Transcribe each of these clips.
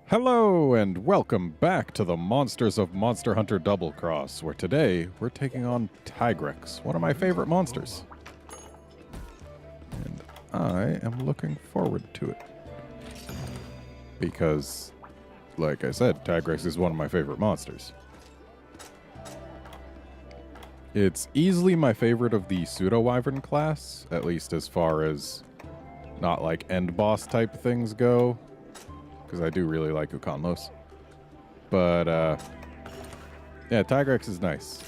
Hello and welcome back to the Monsters of Monster Hunter Double Cross, where today we're taking on Tigrex, one of my favorite monsters. And I am looking forward to it. Because, like I said, Tigrex is one of my favorite monsters. It's easily my favorite of the Pseudo-Wyvern class, at least as far as not like end boss type things go. Because I do really like Ukanlos. But, yeah, Tigrex is nice.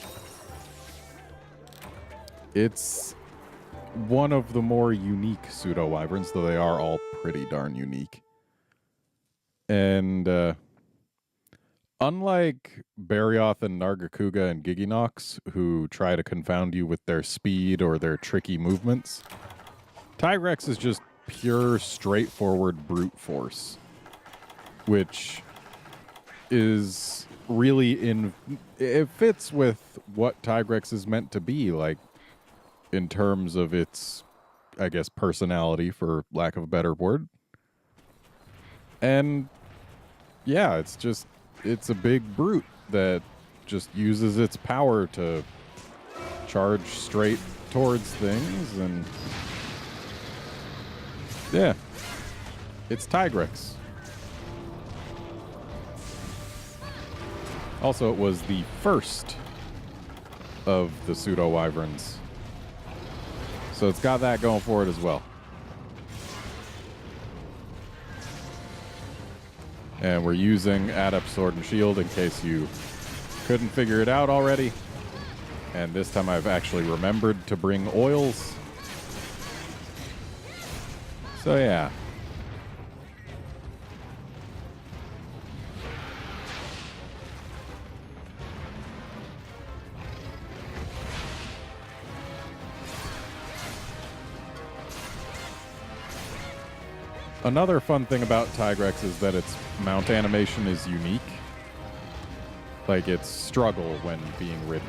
It's one of the more unique pseudo-wyverns, though they are all pretty darn unique. And, unlike Barioth and Nargacuga and Giginox, who try to confound you with their speed or their tricky movements, Tigrex is just pure, straightforward brute force. Which is really it fits with what Tigrex is meant to be, like, in terms of its, I guess, personality, for lack of a better word. And, yeah, it's a big brute that just uses its power to charge straight towards things, and, yeah, it's Tigrex. Also, it was the first of the pseudo-wyverns. So it's got that going for it as well. And we're using Adept Sword and Shield in case you couldn't figure it out already. And this time I've actually remembered to bring oils. So yeah. Another fun thing about Tigrex is that its mount animation is unique. Like its struggle when being ridden.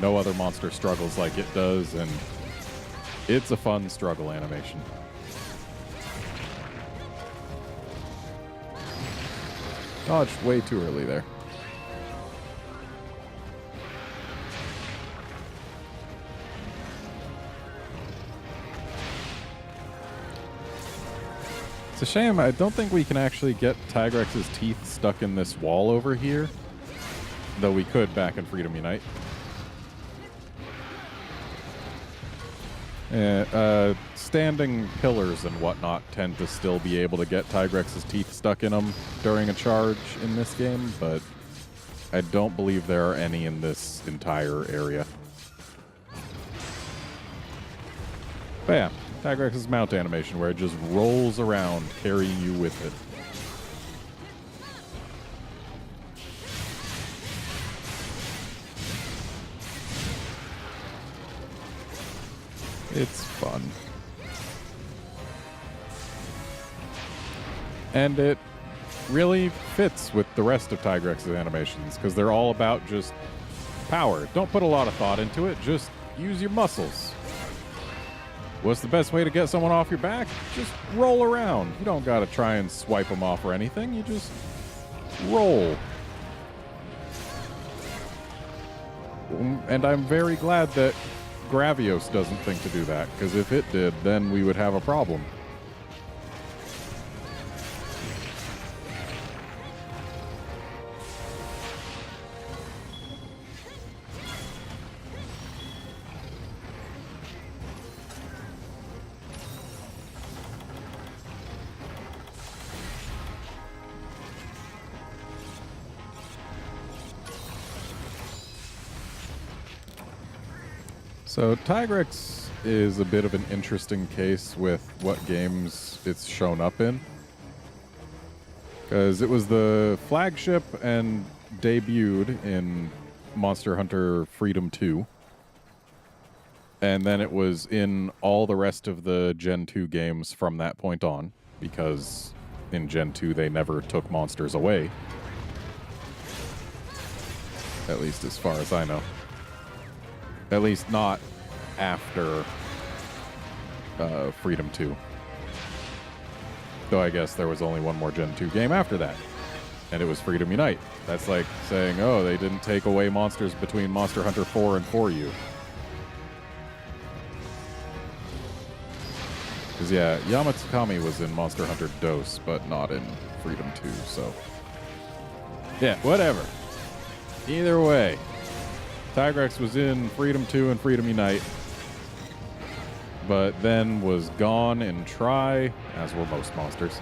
No other monster struggles like it does, and it's a fun struggle animation. Dodged way too early there. It's a shame. I don't think we can actually get Tigrex's teeth stuck in this wall over here. Though we could back in Freedom Unite. Standing pillars and whatnot tend to still be able to get Tigrex's teeth stuck in them during a charge in this game, but I don't believe there are any in this entire area. But yeah. Tigrex's mount animation, where it just rolls around, carrying you with it. It's fun. And it really fits with the rest of Tigrex's animations, because they're all about just power. Don't put a lot of thought into it, just use your muscles. What's the best way to get someone off your back? Just roll around. You don't gotta try and swipe them off or anything. You just roll. And I'm very glad that Gravios doesn't think to do that, because if it did, then we would have a problem. So Tigrex is a bit of an interesting case with what games it's shown up in. Because it was the flagship and debuted in Monster Hunter Freedom 2. And then it was in all the rest of the Gen 2 games from that point on. Because in Gen 2 they never took monsters away. At least as far as I know. At least not after Freedom 2. Though I guess there was only one more Gen 2 game after that. And it was Freedom Unite. That's like saying, oh, they didn't take away monsters between Monster Hunter 4 and 4U. Because, yeah, Yamatsukami was in Monster Hunter DOS, but not in Freedom 2, so... yeah, whatever. Either way, Tigrex was in Freedom 2 and Freedom Unite, but then was gone in Tri, as were most monsters,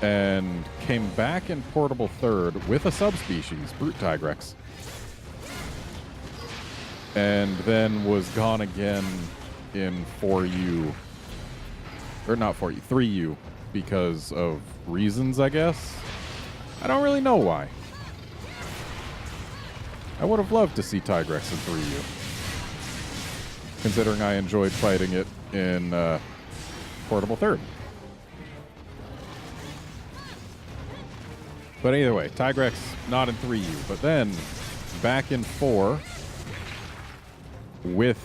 and came back in Portable Third with a subspecies, Brute Tigrex, and then was gone again in 4U, or not 4U, 3U, because of reasons, I guess. I don't really know why. I would have loved to see Tigrex in 3U, considering I enjoyed fighting it in Portable Third. But either way, Tigrex not in 3U, but then back in 4 with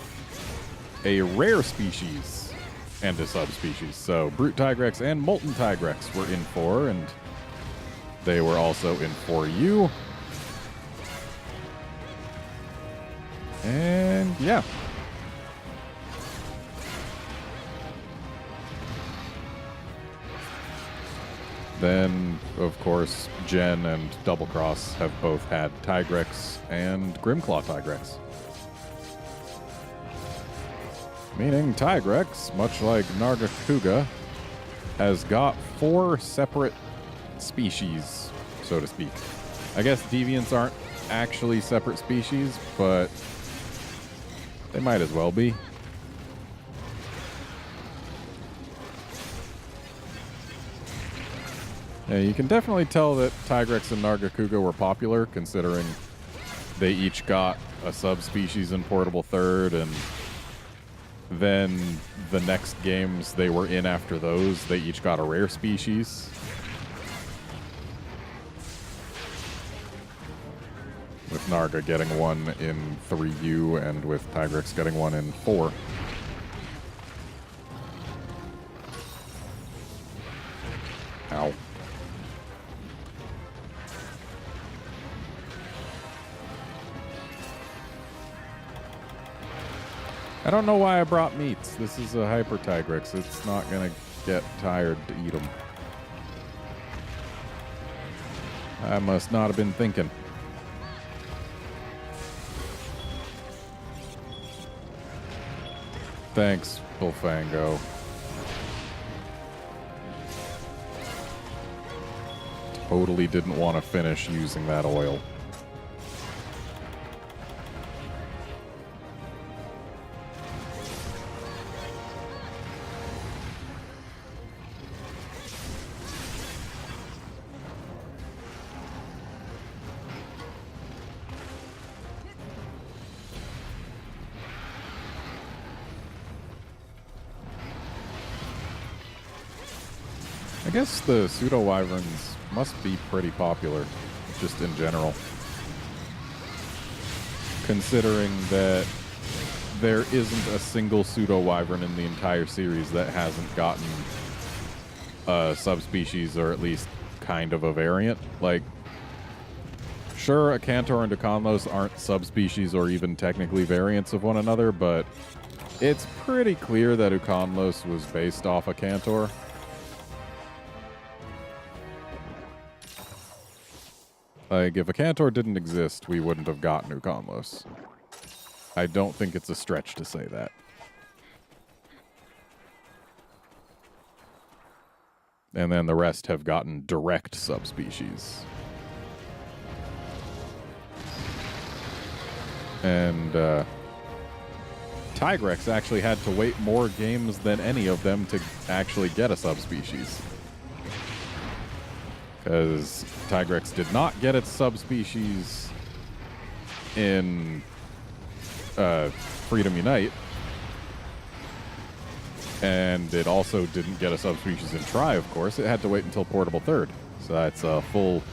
a rare species and a subspecies. So Brute Tigrex and Molten Tigrex were in 4, and they were also in 4U. And yeah. Then, of course, Gen and Double Cross have both had Tigrex and Grimclaw Tigrex. Meaning Tigrex, much like Nargacuga, has got 4 separate species, so to speak. I guess deviants aren't actually separate species, but they might as well be. Yeah, you can definitely tell that Tigrex and Nargacuga were popular, considering they each got a subspecies in Portable Third, and then the next games they were in after those, they each got a rare species. With Narga getting one in 3U and with Tigrex getting one in 4. Ow. I don't know why I brought meats. This is a Hyper Tigrex. It's not going to get tired to eat them. I must not have been thinking. Thanks, Bullfango. Totally didn't want to finish using that oil. I guess the pseudo-wyverns must be pretty popular, just in general. Considering that there isn't a single pseudo-wyvern in the entire series that hasn't gotten a subspecies, or at least kind of a variant. Like, sure, a Cantor and a Conlos aren't subspecies or even technically variants of one another, but it's pretty clear that Uconlos was based off a Cantor. Like, if a Cantor didn't exist, we wouldn't have gotten Uconlos. I don't think it's a stretch to say that. And then the rest have gotten direct subspecies. And Tigrex actually had to wait more games than any of them to actually get a subspecies. Because Tigrex did not get its subspecies in Freedom Unite. And it also didn't get a subspecies in Tri, of course. It had to wait until Portable Third. So that's a full...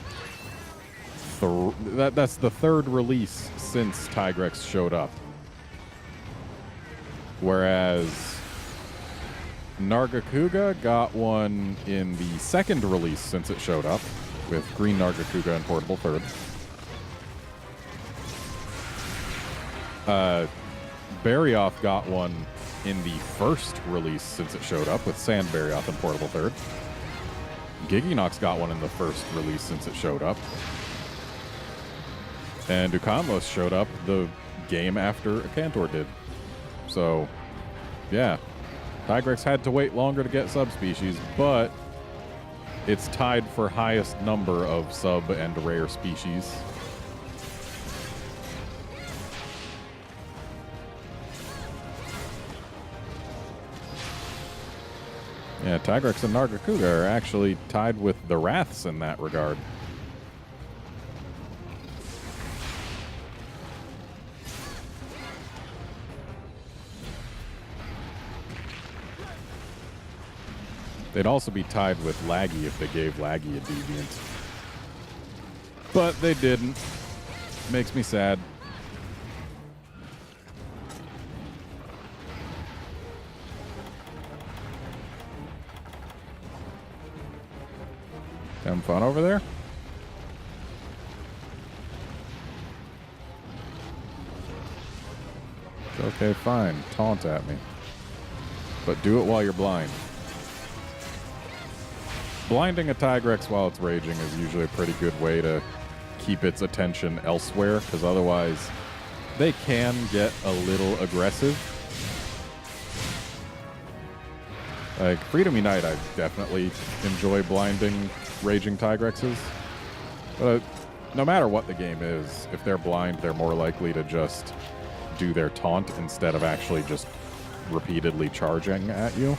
that's the third release since Tigrex showed up. Whereas Nargacuga got one in the second release since it showed up, with green Nargacuga and portable third. Barioth got one in the first release since it showed up, with sand Barioth and portable third. Giginox got one in the first release since it showed up. And Dukanlos showed up the game after Akantor did. So, yeah. Tigrex had to wait longer to get subspecies, but it's tied for highest number of sub and rare species. Yeah, Tigrex and Nargacuga are actually tied with the Wraths in that regard. They'd also be tied with Laggy if they gave Laggy a Deviant. But they didn't. Makes me sad. Having fun over there? Okay, fine. Taunt at me. But do it while you're blind. Blinding a Tigrex while it's raging is usually a pretty good way to keep its attention elsewhere, because otherwise they can get a little aggressive. Like, Freedom Unite, I definitely enjoy blinding raging Tigrexes. But no matter what the game is, if they're blind, they're more likely to just do their taunt instead of actually just repeatedly charging at you.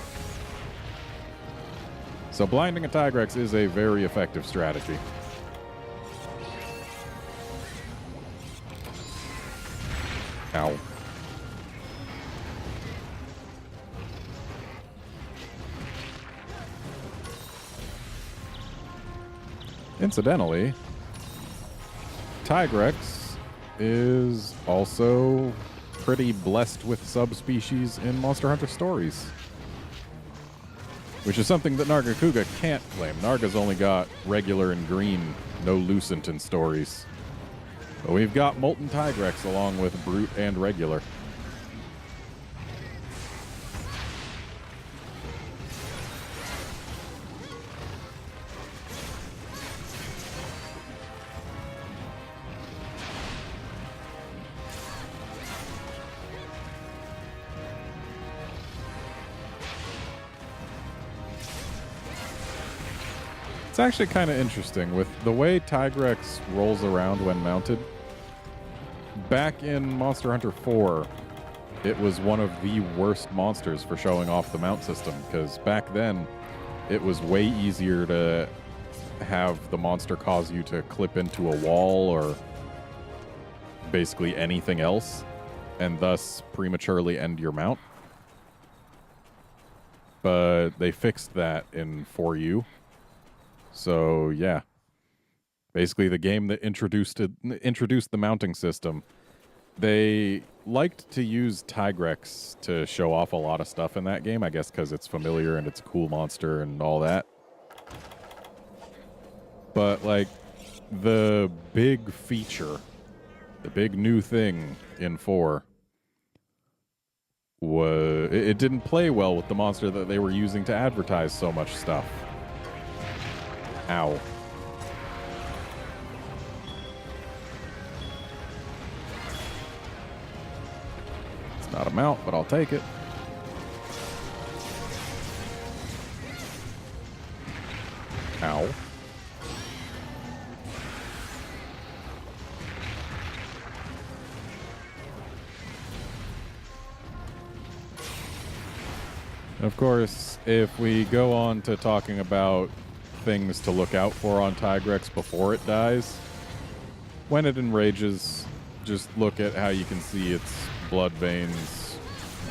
So blinding a Tigrex is a very effective strategy. Ow. Incidentally, Tigrex is also pretty blessed with subspecies in Monster Hunter Stories, which is something that Nargacuga can't claim. Narga's only got regular and green, no Lucent in Stories. But we've got Molten Tigrex along with Brute and regular. It's actually kind of interesting with the way Tigrex rolls around when mounted. Back in Monster Hunter 4, it was one of the worst monsters for showing off the mount system, because back then it was way easier to have the monster cause you to clip into a wall or basically anything else, and thus prematurely end your mount. But they fixed that in 4U. So, yeah. Basically, the game that introduced the mounting system, they liked to use Tigrex to show off a lot of stuff in that game, I guess because it's familiar and it's a cool monster and all that. But, like, the big feature, the big new thing in 4 was it didn't play well with the monster that they were using to advertise so much stuff. Ow. It's not a mount, but I'll take it. Ow. Of course, if we go on to talking about things to look out for on Tigrex before it dies, when it enrages, just look at how you can see its blood veins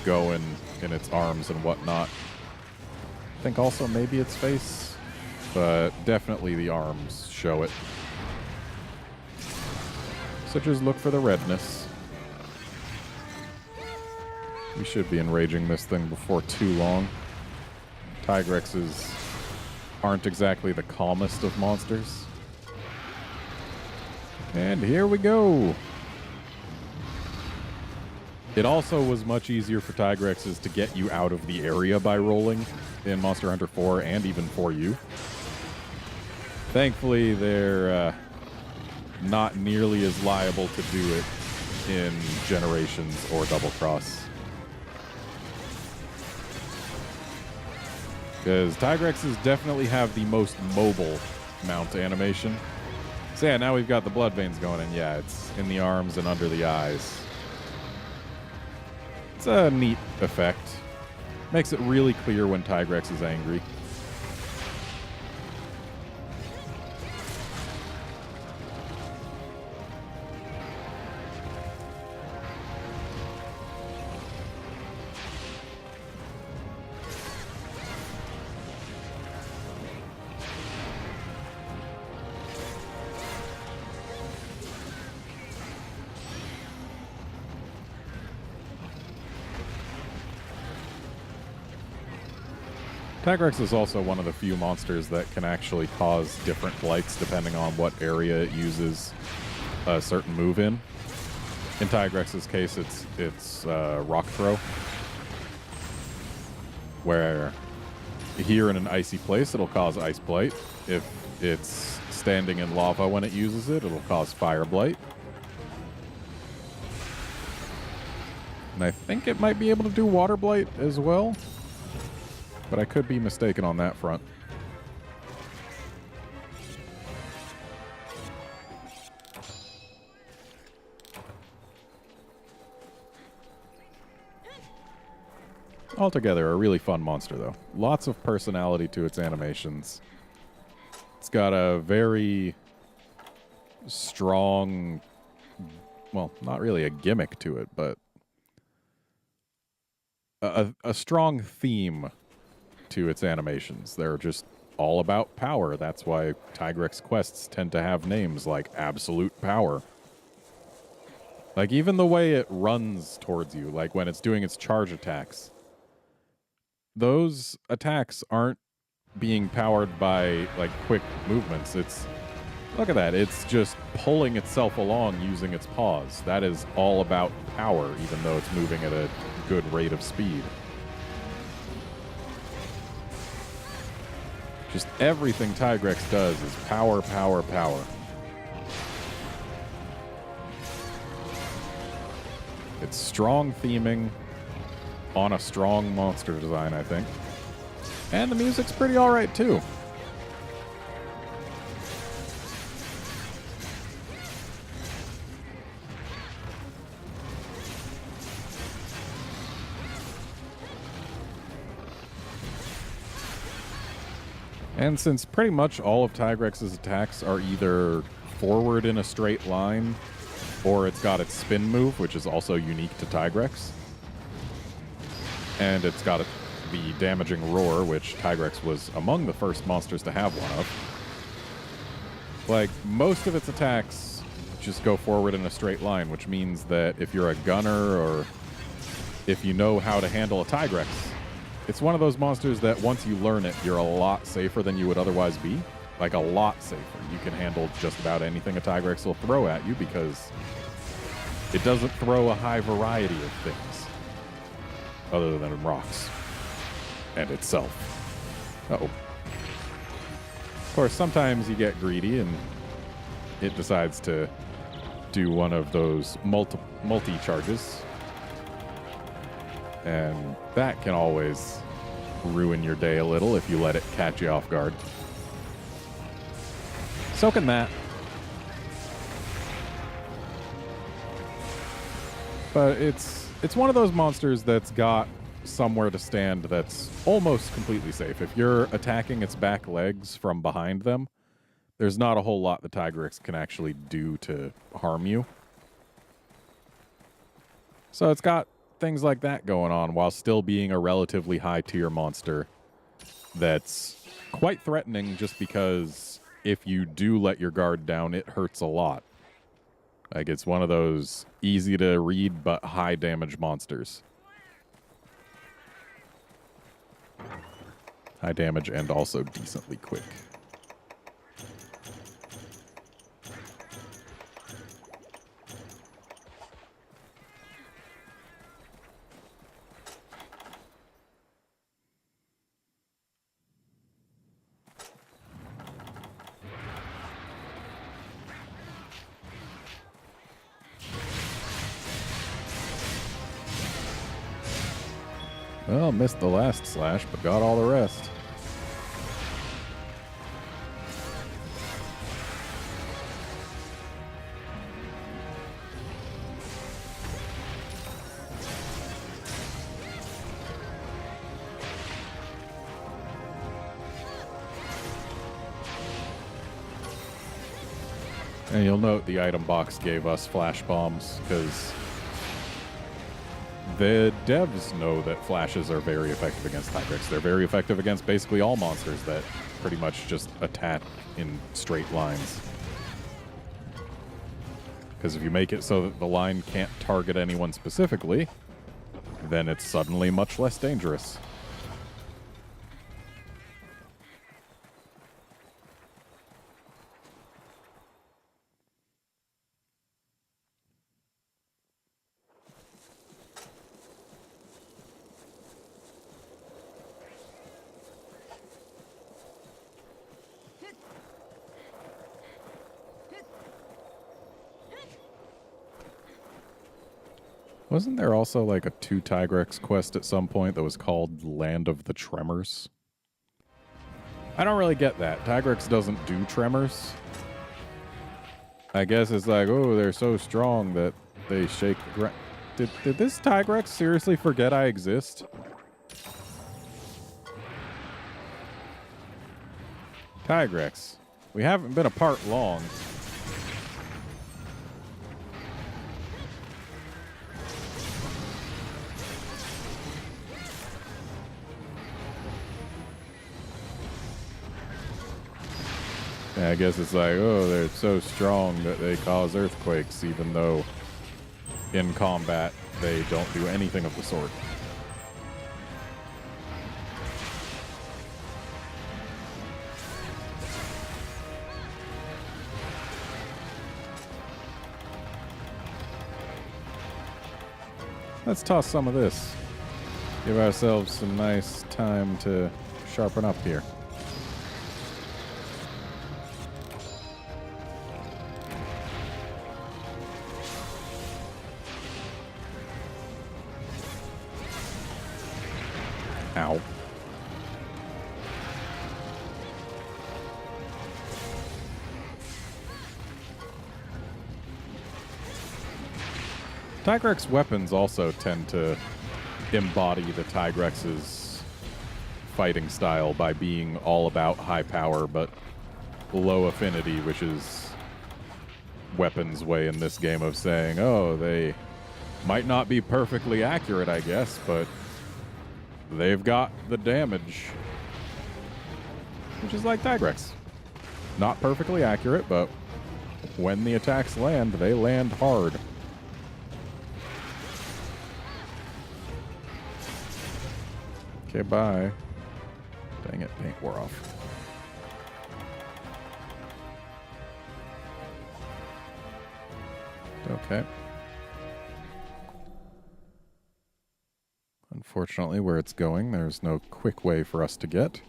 going in its arms and whatnot. I think also maybe its face, but definitely the arms show it. So just look for the redness. We should be enraging this thing before too long. Tigrexes aren't exactly the calmest of monsters. And here we go. It also was much easier for Tigrexes to get you out of the area by rolling in Monster Hunter 4 and even 4U. Thankfully, they're not nearly as liable to do it in Generations or Double Cross. Because Tigrexes definitely have the most mobile mount animation. So yeah, now we've got the blood veins going, and yeah, it's in the arms and under the eyes. It's a neat effect. Makes it really clear when Tigrex is angry. Tigrex is also one of the few monsters that can actually cause different blights depending on what area it uses a certain move in. In Tigrex's case, it's Rock Throw, where here in an icy place, it'll cause Ice Blight. If it's standing in lava when it uses it, it'll cause Fire Blight. And I think it might be able to do Water Blight as well. But I could be mistaken on that front. Altogether, a really fun monster, though. Lots of personality to its animations. It's got a very strong, well, not really a gimmick to it, but a strong theme to its animations. They're just all about power. That's why Tigrex quests tend to have names like Absolute Power. Like, even the way it runs towards you, like when it's doing its charge attacks, those attacks aren't being powered by, like, quick movements. It's, look at that, it's just pulling itself along using its paws. That is all about power, even though it's moving at a good rate of speed. Just everything Tigrex does is power, power, power. It's strong theming on a strong monster design, I think. And the music's pretty alright, too. And since pretty much all of Tigrex's attacks are either forward in a straight line, or it's got its spin move, which is also unique to Tigrex, and it's got the damaging roar, which Tigrex was among the first monsters to have one of. Like, most of its attacks just go forward in a straight line, which means that if you're a gunner or if you know how to handle a Tigrex, it's one of those monsters that once you learn it, you're a lot safer than you would otherwise be. Like, a lot safer. You can handle just about anything a Tigrex will throw at you because it doesn't throw a high variety of things other than rocks and itself. Uh-oh. Of course, sometimes you get greedy and it decides to do one of those multi-charges. And that can always ruin your day a little if you let it catch you off guard. So can that. But it's one of those monsters that's got somewhere to stand that's almost completely safe. If you're attacking its back legs from behind them, there's not a whole lot the Tigrex can actually do to harm you. So it's got things like that going on while still being a relatively high-tier monster that's quite threatening just because if you do let your guard down, it hurts a lot. Like, it's one of those easy-to-read but high-damage monsters. High damage and also decently quick. Well, missed the last slash, but got all the rest. And you'll note the item box gave us flash bombs because the devs know that flashes are very effective against Tigrex. They're very effective against basically all monsters that pretty much just attack in straight lines. Because if you make it so that the line can't target anyone specifically, then it's suddenly much less dangerous. Wasn't there also like a 2 Tigrex quest at some point that was called Land of the Tremors? I don't really get that. Tigrex doesn't do tremors. I guess it's like, oh, they're so strong that they shake the ground. Did this Tigrex seriously forget I exist? Tigrex, we haven't been apart long. I guess it's like, oh, they're so strong that they cause earthquakes, even though in combat they don't do anything of the sort. Let's toss some of this. Give ourselves some nice time to sharpen up here. Ow. Tigrex weapons also tend to embody the Tigrex's fighting style by being all about high power but low affinity, which is weapons' way in this game of saying, oh, they might not be perfectly accurate, I guess, but they've got the damage. Which is like Tigrex. Not perfectly accurate, but when the attacks land, they land hard. Okay, bye. Dang it, paint wore off. Okay. Unfortunately, where it's going, there's no quick way for us to get.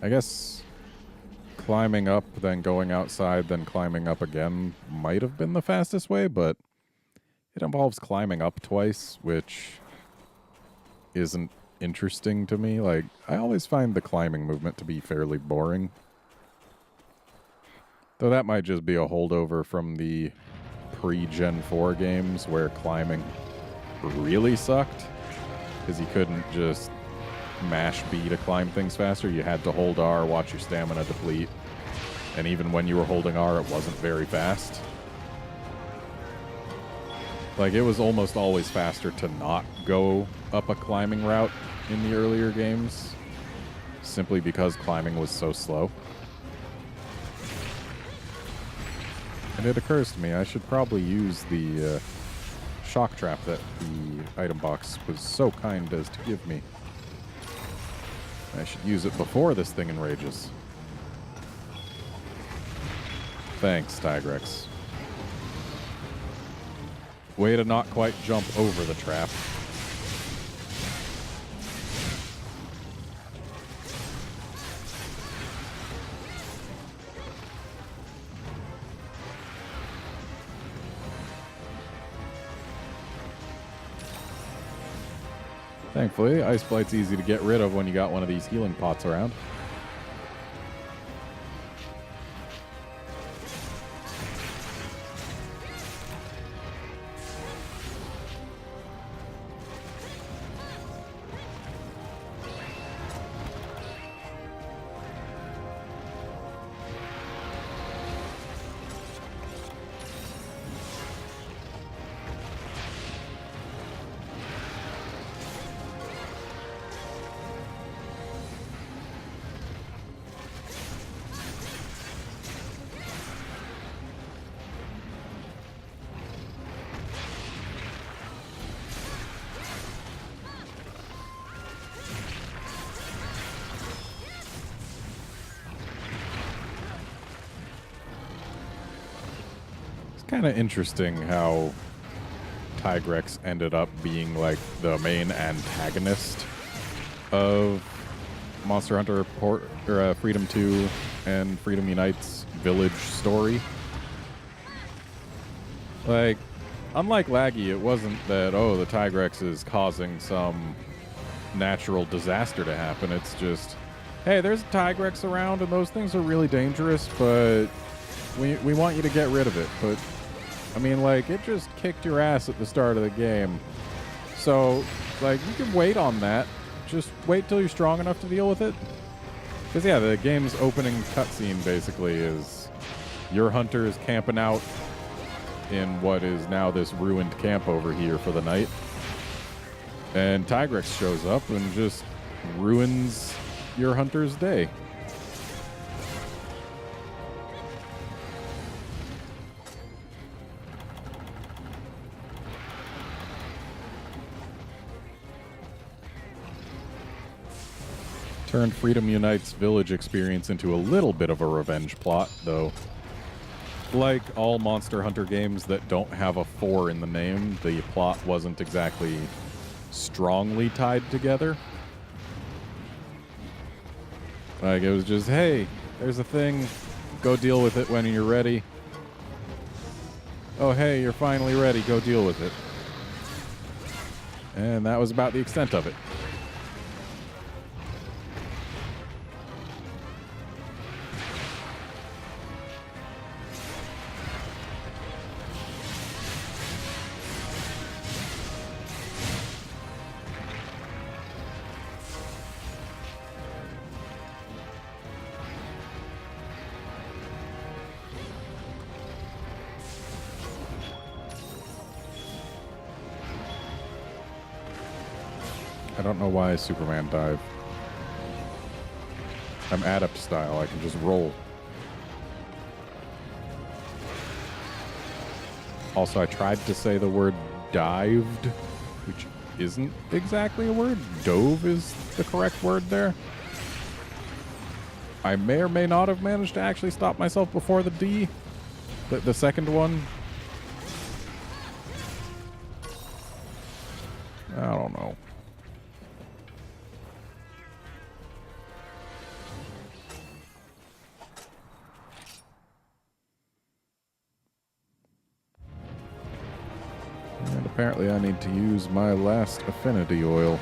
I guess climbing up, then going outside, then climbing up again might have been the fastest way, but it involves climbing up twice, which isn't interesting to me. Like, I always find the climbing movement to be fairly boring. Though that might just be a holdover from the pre-Gen 4 games where climbing really sucked, because you couldn't just mash B to climb things faster. You had to hold R, watch your stamina deplete, and even when you were holding R, it wasn't very fast. Like, it was almost always faster to not go up a climbing route in the earlier games, simply because climbing was so slow. And it occurs to me I should probably use the shock trap that the item box was so kind as to give me. I should use it before this thing enrages. Thanks, Tigrex. Way to not quite jump over the trap. Thankfully, Ice Blight's easy to get rid of when you got one of these healing pots around. Kind of interesting how Tigrex ended up being like the main antagonist of Monster Hunter Freedom 2 and Freedom Unite's village story. Like, unlike Laggy, it wasn't that, oh, the Tigrex is causing some natural disaster to happen. It's just, hey, there's a Tigrex around and those things are really dangerous, but we want you to get rid of it. But I mean, like, it just kicked your ass at the start of the game. So, like, you can wait on that. Just wait till you're strong enough to deal with it. Because, yeah, the game's opening cutscene, basically, is your hunter is camping out in what is now this ruined camp over here for the night. And Tigrex shows up and just ruins your hunter's day. Turned Freedom Unite's village experience into a little bit of a revenge plot, though. Like all Monster Hunter games that don't have a 4 in the name, the plot wasn't exactly strongly tied together. Like, it was just, hey, there's a thing, go deal with it when you're ready. Oh, hey, you're finally ready, go deal with it. And that was about the extent of it. I don't know why Superman dive. I'm adept style. I can just roll. Also, I tried to say the word dived, which isn't exactly a word. Dove is the correct word there. I may or may not have managed to actually stop myself before the D. The second one. I don't know. And apparently I need to use my last affinity oil.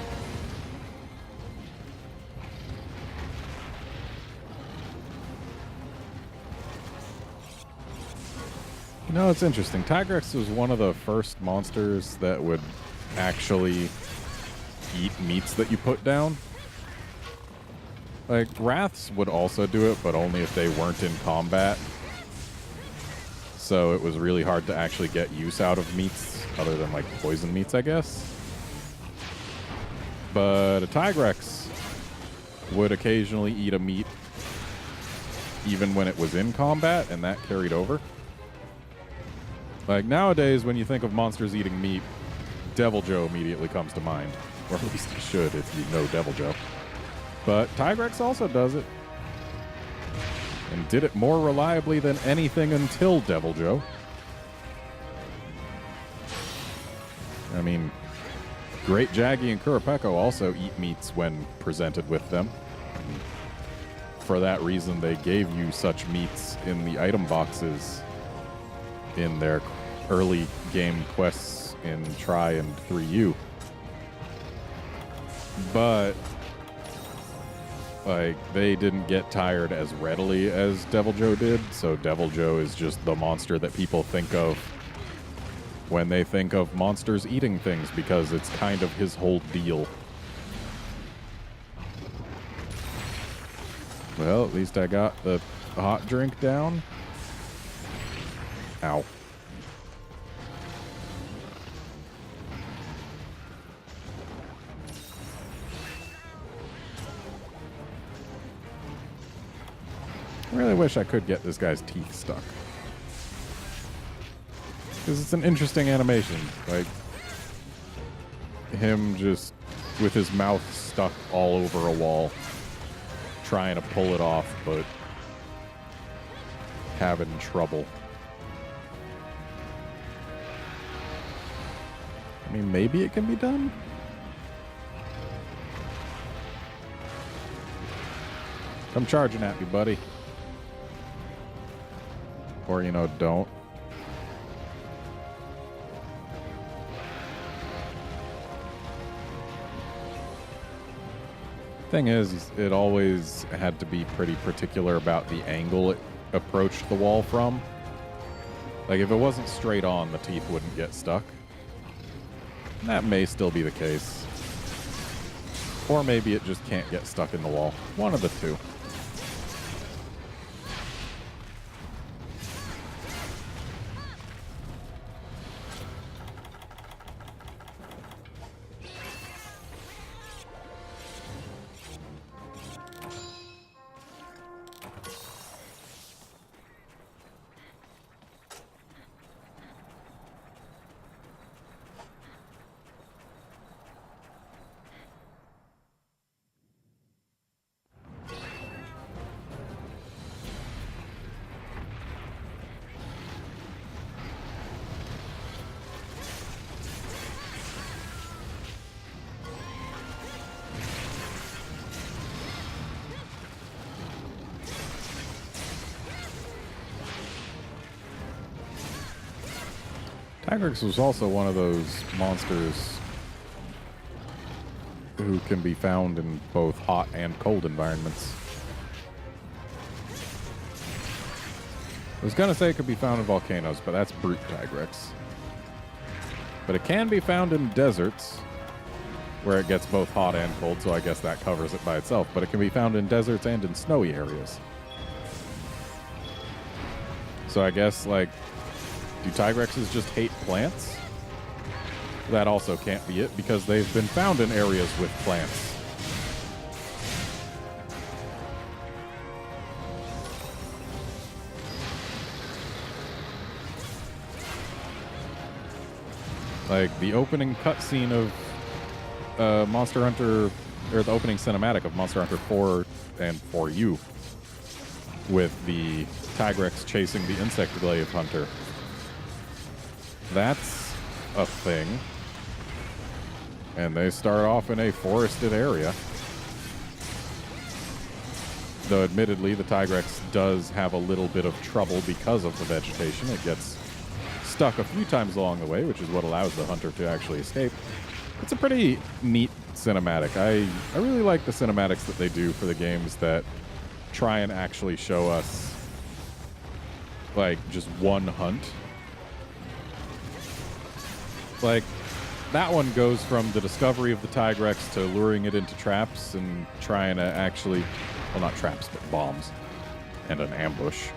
You know, it's interesting. Tigrex was one of the first monsters that would actually eat meats that you put down. Like, Wraths would also do it, but only if they weren't in combat. So it was really hard to actually get use out of meats, other than, like, poison meats, I guess. But a Tigrex would occasionally eat a meat even when it was in combat, and that carried over. Like, nowadays, when you think of monsters eating meat, Devil Joe immediately comes to mind. Or at least it should, if you know Devil Joe. But Tigrex also does it. And did it more reliably than anything until Devil Joe. I mean, Great Jaggy and Kurapeko also eat meats when presented with them. And for that reason, they gave you such meats in the item boxes in their early game quests in Tri and 3U. But like, they didn't get tired as readily as Devil Joe did, so Devil Joe is just the monster that people think of when they think of monsters eating things, because it's kind of his whole deal. Well, at least I got the hot drink down. Ow. I really wish I could get this guy's teeth stuck. Because it's an interesting animation. Like, him just with his mouth stuck all over a wall, trying to pull it off, but having trouble. I mean, maybe it can be done? Come charging at me, buddy. Or, you know, don't. Thing is, it always had to be pretty particular about the angle it approached the wall from. Like, if it wasn't straight on, the teeth wouldn't get stuck. That may still be the case. Or maybe it just can't get stuck in the wall. One of the two. Tigrex was also one of those monsters who can be found in both hot and cold environments. I was going to say it could be found in volcanoes, but that's brute Tigrex. But it can be found in deserts, where it gets both hot and cold, so I guess that covers it by itself. But it can be found in deserts and in snowy areas. So I guess, like, do Tigrexes just hate plants? That also can't be it, because they've been found in areas with plants. Like, the opening cutscene of Monster Hunter, or the opening cinematic of Monster Hunter 4 and 4U, with the Tigrex chasing the insect glaive hunter. That's a thing. And they start off in a forested area. Though admittedly, the Tigrex does have a little bit of trouble because of the vegetation. It gets stuck a few times along the way, which is what allows the hunter to actually escape. It's a pretty neat cinematic. I really like the cinematics that they do for the games that try and actually show us, like, just one hunt. Like, that one goes from the discovery of the Tigrex to luring it into traps and trying to actually, well, not traps, but bombs and an ambush.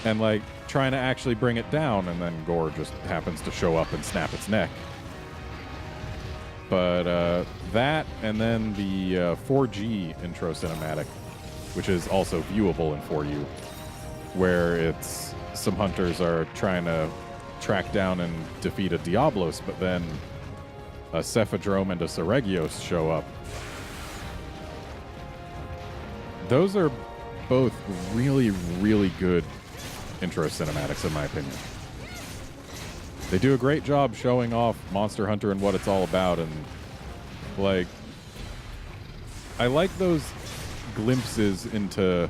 And, like, trying to actually bring it down, and then Gore just happens to show up and snap its neck. But that, and then the 4G intro cinematic, which is also viewable in 4U, where it's some hunters are trying to track down and defeat a Diablos, but then a Cephadrome and a Seregios show up. Those are both really, really good intro cinematics, in my opinion. They do a great job showing off Monster Hunter and what it's all about, and like, I like those glimpses into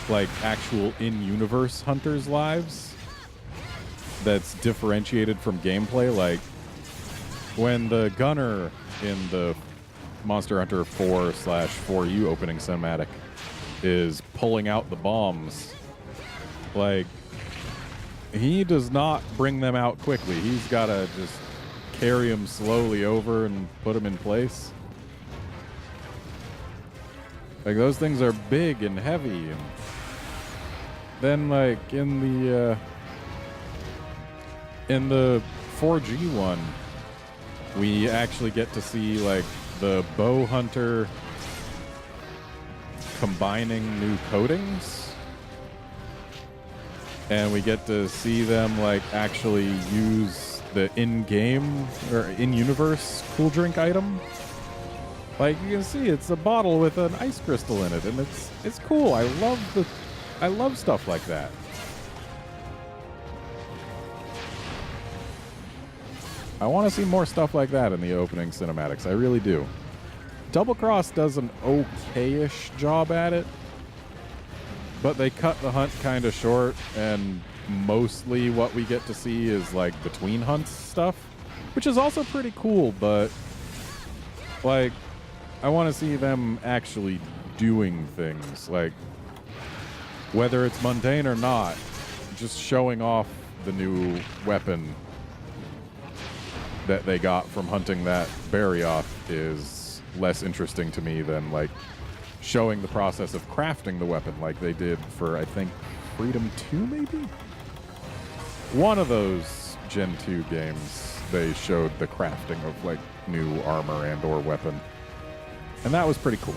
like actual in-universe hunters' lives that's differentiated from gameplay. Like when the gunner in the Monster Hunter 4/4U opening cinematic is pulling out the bombs, like, he does not bring them out quickly. He's got to just carry them slowly over and put them in place. Like, those things are big and heavy. And then, like, in the 4G one, we actually get to see, like, the bow hunter combining new coatings. And we get to see them, like, actually use the in-game or in-universe cool drink item. Like, you can see it's a bottle with an ice crystal in it, and it's cool. I love stuff like that. I want to see more stuff like that in the opening cinematics. I really do. Double Cross does an okay-ish job at it, but they cut the hunt kind of short, and mostly what we get to see is like between hunts stuff, which is also pretty cool, but like, I want to see them actually doing things, like whether it's mundane or not, just showing off the new weapon that they got from hunting that Barioth is less interesting to me than like showing the process of crafting the weapon like they did for, I think, Freedom 2 maybe? One of those Gen 2 games, they showed the crafting of like new armor and or weapon. And that was pretty cool.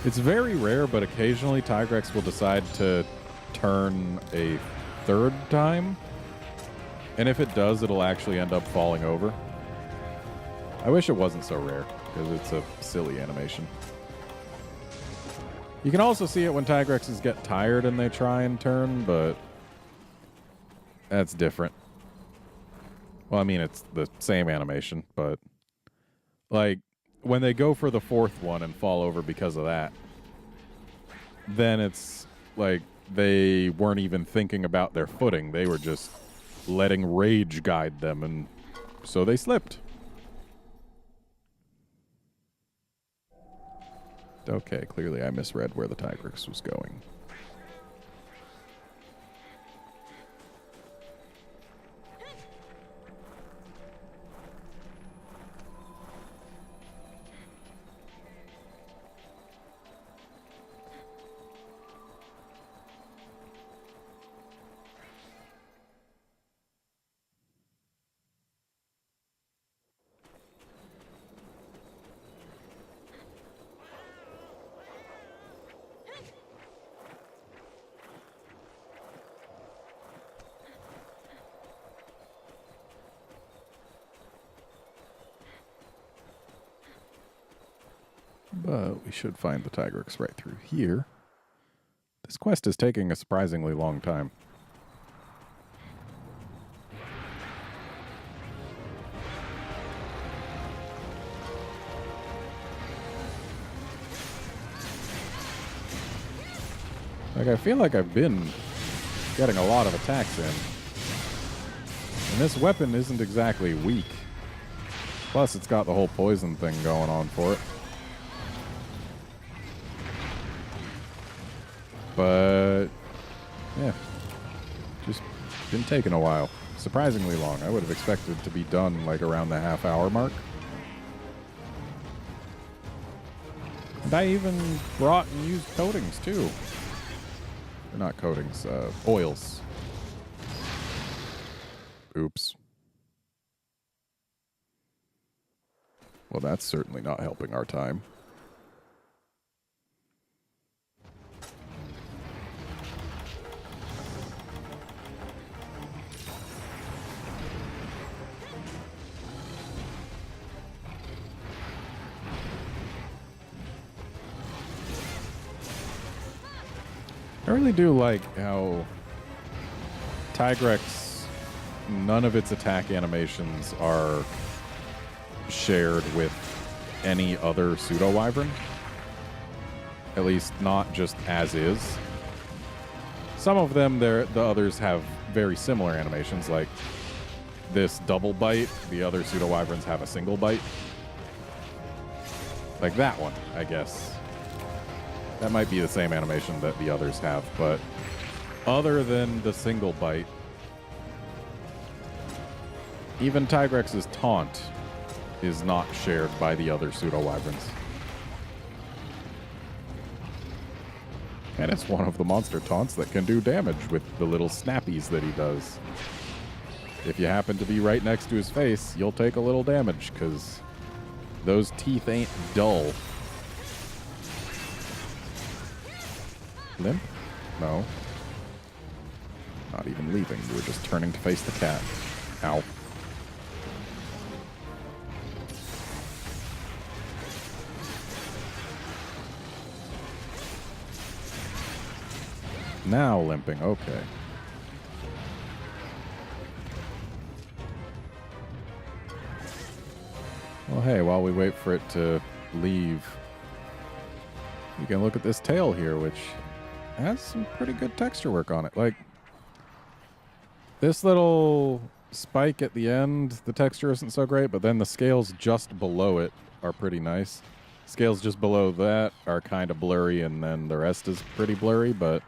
It's very rare, but occasionally Tigrex will decide to turn a third time. And if it does, it'll actually end up falling over. I wish it wasn't so rare, because it's a silly animation. You can also see it when Tigrexes get tired and they try and turn, but that's different. Well, I mean, it's the same animation, but like when they go for the fourth one and fall over because of that, then it's like they weren't even thinking about their footing. They were just letting rage guide them, and so they slipped. Okay, clearly I misread where the Tigrex was going. But we should find the Tigrex right through here. This quest is taking a surprisingly long time. Like, I feel like I've been getting a lot of attacks in. And this weapon isn't exactly weak. Plus, it's got the whole poison thing going on for it. But, yeah, just been taking a while. Surprisingly long. I would have expected to be done like around the half-hour mark. And I even brought and used coatings too. Or not coatings, oils. Oops. Well, that's certainly not helping our time. I really do like how Tigrex, none of its attack animations are shared with any other pseudo-wyvern. At least not just as is. Some of them, the others have very similar animations, like this double bite. The other pseudo-wyverns have a single bite. Like that one, I guess. That might be the same animation that the others have, but other than the single bite, even Tigrex's taunt is not shared by the other pseudo-wyverns. And it's one of the monster taunts that can do damage with the little snappies that he does. If you happen to be right next to his face, you'll take a little damage, because those teeth ain't dull. Limp? No. Not even leaving. You were just turning to face the cat. Ow. Now limping. Okay. Well, hey, while we wait for it to leave, you can look at this tail here, which has some pretty good texture work on it. Like, this little spike at the end, the texture isn't so great, but then the scales just below it are pretty nice. Scales just below that are kind of blurry, and then the rest is pretty blurry, but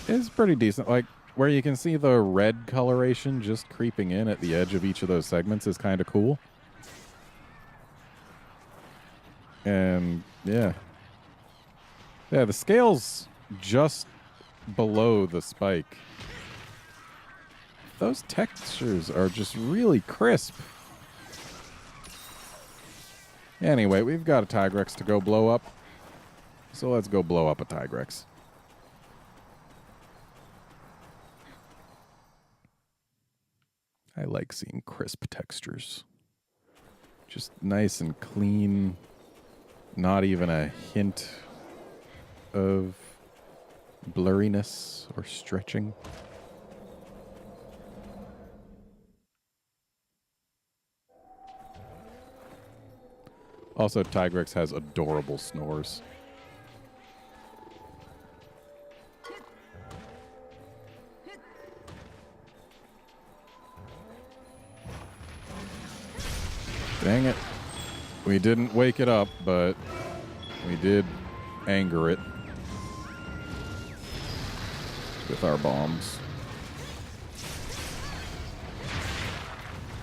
it's pretty decent. Like, where you can see the red coloration just creeping in at the edge of each of those segments is kind of cool. And, yeah. Yeah, the scales just below the spike. Those textures are just really crisp. Anyway, we've got a Tigrex to go blow up. So let's go blow up a Tigrex. I like seeing crisp textures. Just nice and clean. Not even a hint of blurriness or stretching. Also, Tigrex has adorable snores. Dang it. We didn't wake it up, but we did anger it with our bombs.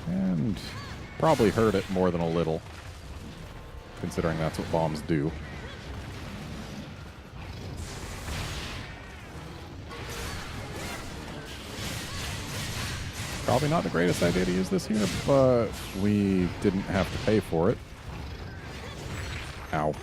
And probably hurt it more than a little, considering that's what bombs do. Probably not the greatest idea to use this here, but we didn't have to pay for it. Ow.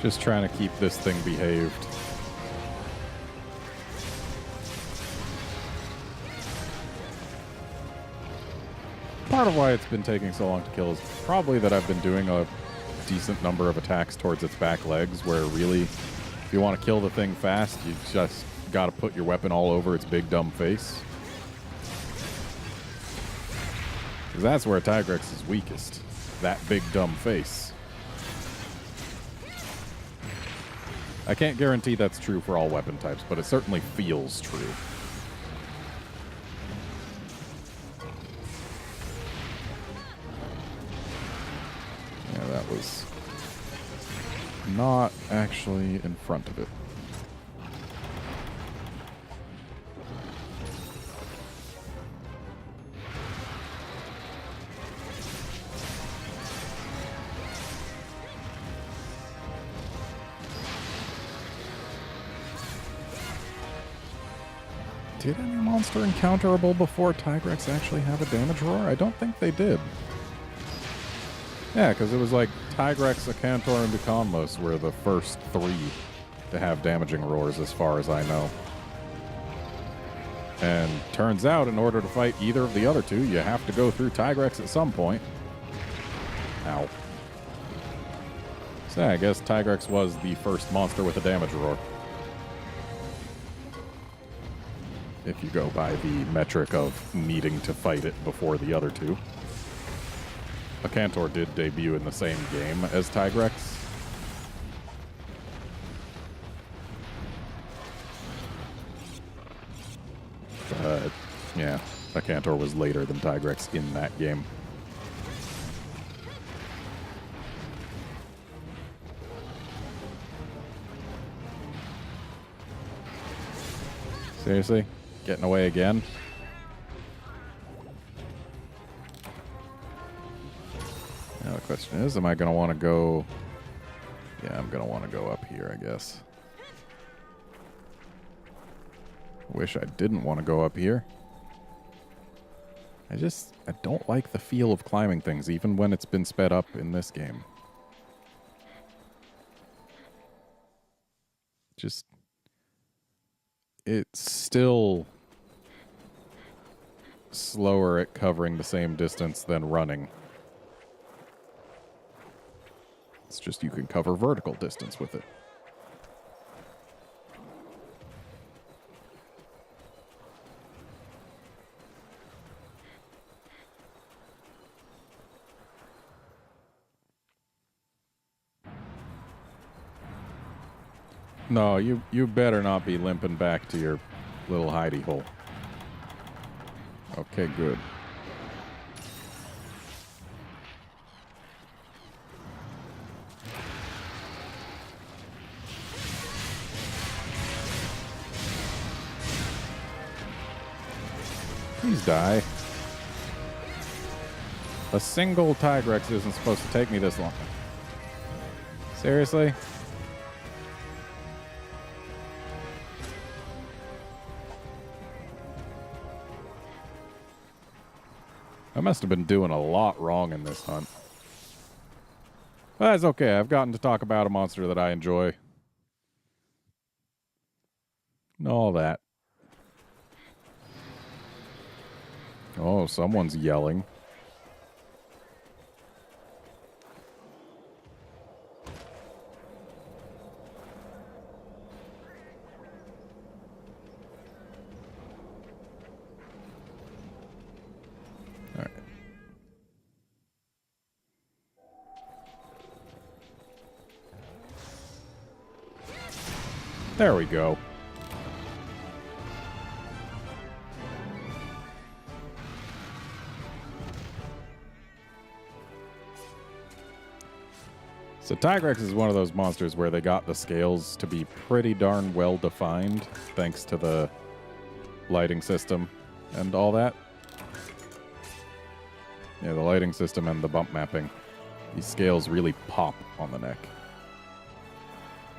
Just trying to keep this thing behaved. Part of why it's been taking so long to kill is probably that I've been doing a decent number of attacks towards its back legs, where really, if you want to kill the thing fast, you just got to put your weapon all over its big dumb face. Because that's where Tigrex is weakest. That big dumb face. I can't guarantee that's true for all weapon types, but it certainly feels true. Yeah, that was not actually in front of it. Did any monster encounterable before Tigrex actually have a damage roar? I don't think they did. Yeah, because it was like Tigrex, Acantor, and Duconmos were the first 3 to have damaging roars as far as I know. And turns out, in order to fight either of the other 2, you have to go through Tigrex at some point. Ow. So yeah, I guess Tigrex was the first monster with a damage roar. If you go by the metric of needing to fight it before the other 2. Acantor did debut in the same game as Tigrex. But, yeah, Acantor was later than Tigrex in that game. Seriously? Getting away again? Now the question is, am I going to want to go... Yeah, I'm going to want to go up here, I guess. Wish I didn't want to go up here. I don't like the feel of climbing things, even when it's been sped up in this game. It's still slower at covering the same distance than running. It's just you can cover vertical distance with it. No, you better not be limping back to your little hidey hole. Okay, good. Please die. A single Tigrex isn't supposed to take me this long. Seriously? I must have been doing a lot wrong in this hunt. But that's okay. I've gotten to talk about a monster that I enjoy. And all that. Oh, someone's yelling. All right. There we go. So Tigrex is one of those monsters where they got the scales to be pretty darn well defined, thanks to the lighting system and all that. Yeah, the lighting system and the bump mapping. These scales really pop on the neck.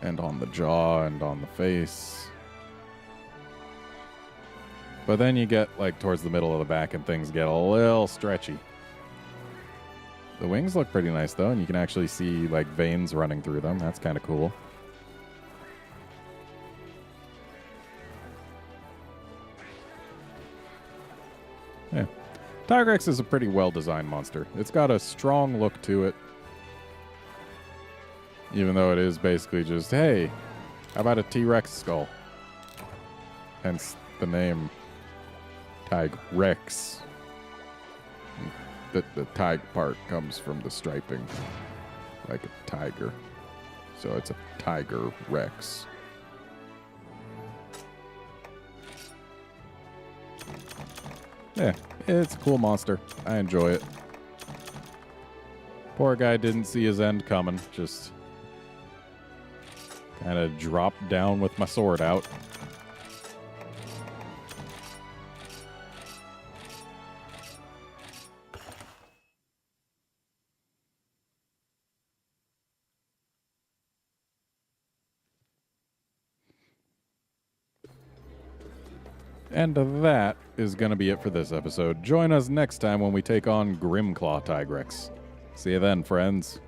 And on the jaw and on the face. But then you get, like, towards the middle of the back and things get a little stretchy. The wings look pretty nice, though, and you can actually see, like, veins running through them. That's kind of cool. Yeah. Tigrex is a pretty well-designed monster. It's got a strong look to it. Even though it is basically just, hey, how about a T-Rex skull? Hence the name Tigrex. The tig part comes from the striping, like a tiger. So it's a Tiger Rex. Yeah, it's a cool monster. I enjoy it. Poor guy didn't see his end coming. Just kind of dropped down with my sword out. And that is going to be it for this episode. Join us next time when we take on Grimclaw Tigrex. See you then, friends.